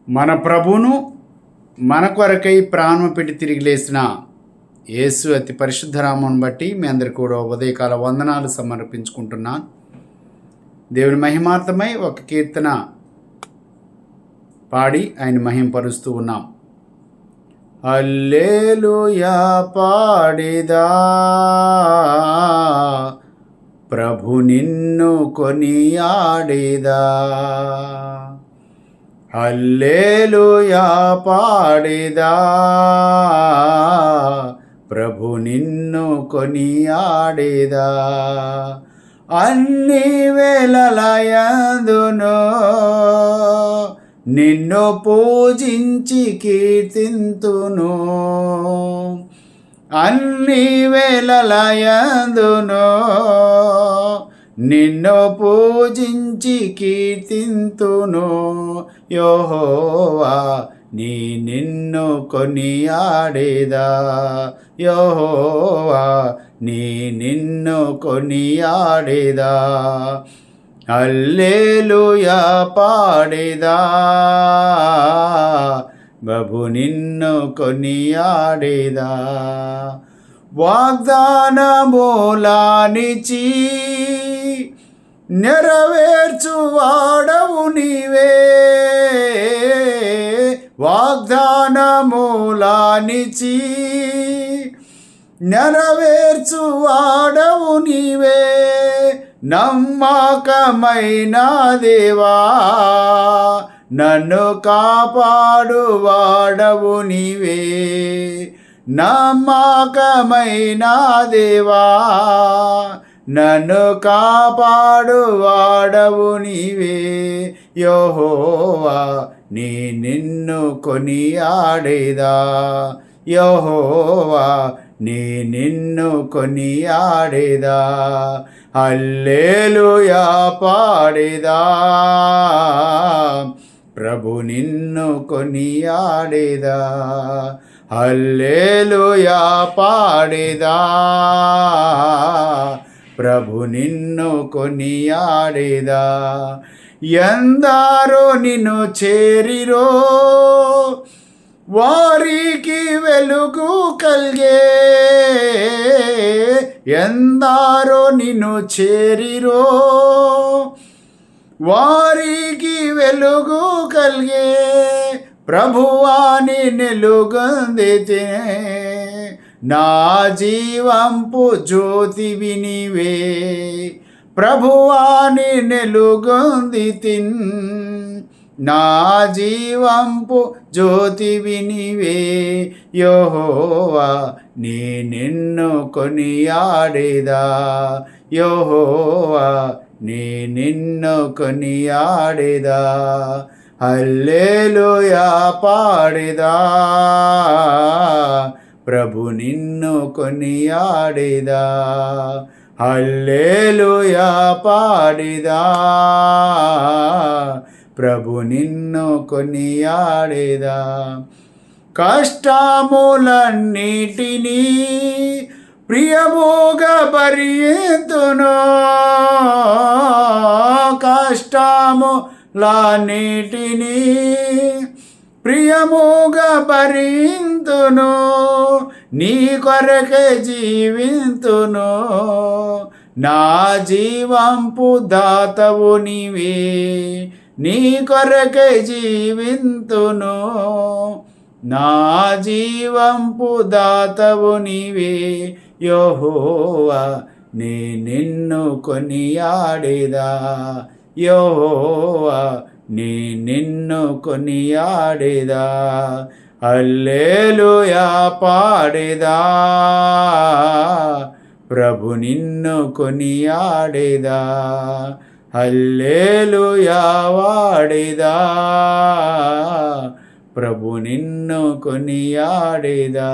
మన ప్రభువును మన కొరకై ప్రాణం పెట్టి తిరిగి లేచిన యేసు అతి పరిశుద్ధ నామమును బట్టి మీ అందరికీ కూడా ఉదయకాల వందనాలు సమర్పించుకుంటున్నాను. దేవుని మహిమార్థమై ఒక కీర్తన పాడి ఆయన మహింపరుస్తూ ఉన్నాం. హల్లెలూయా పాడేదా, ప్రభు నిన్ను కొనియాడేదా. హల్లెలూయా పాడేదా, ప్రభు నిన్ను కొనియాడేదా. అన్ని వేళలయందును నిన్ను పూజించి కీర్తింతును. అన్ని వేళలయందును నిన్ను పూజించి కీర్తింతును. యెహోవా నిన్ను కొనియాడేదా, యెహోవా నిన్ను కొనియాడేదా. హల్లెలూయా పాడేదా, ప్రభు నిన్ను కొనియాడేదా. వాగ్దానములానిచి నెరవేర్చువాడవు నీవే. వాగ్దానములానిచి నెరవేర్చువాడవు నీవే. నమ్మకమైన దేవా, నన్ను కాపాడువాడవు నీవే. నమ్మకమైన దేవా, నన్ను కాపాడువాడవు నీవే. యెహోవా నిన్ను కొనియాడేదా, యెహోవా నిన్ను కొనియాడేదా. హల్లెలూయా పాడేదా, ప్రభు నిన్ను కొనియాడేదా. హల్లెలూయా పాడేదా, ప్రభు నిన్ను కొనియాడేదా. ఎందరో నిన్ను చేరిరో, వారికి వెలుగు కలిగే. ఎందరో నిన్ను చేరిరో, వారికి వెలుగు కలిగే. ప్రభువాని నిలుగొందితే, నా జీవంపు జ్యోతివి నీవే. ప్రభువాని నిలుగొందితిన్, నా జీవంపు జ్యోతివి నీవే. యెహోవా నిన్ను కొనియాడేదా, యెహోవా నిన్ను కొనియాడేదా. హల్లెలూయా పాడేదా, ప్రభు నిన్ను కొనియాడేదా. హల్లెలూయా పాడేదా, ప్రభు నిన్ను కొనియాడేదా. కష్టములన్నిటినీ ప్రియముగా భరింతును. కష్టములన్నిటినీ ప్రియముగా భరింతును. నీ కొరకే జీవింతును. నా జీవంపు దాతవు నీవే. నీ కొరకే జీవింతును. నా జీవంపు దాతవు నీవే. యెహోవా నిన్ను కొనియాడేదా, యెహోవా నిన్ను కొనియాడేదా. హల్లెలూయా పాడేదా, ప్రభు నిన్ను కొనియాడేదా. హల్లెలూయా వాడేదా, ప్రభు నిన్ను కొనియాడేదా.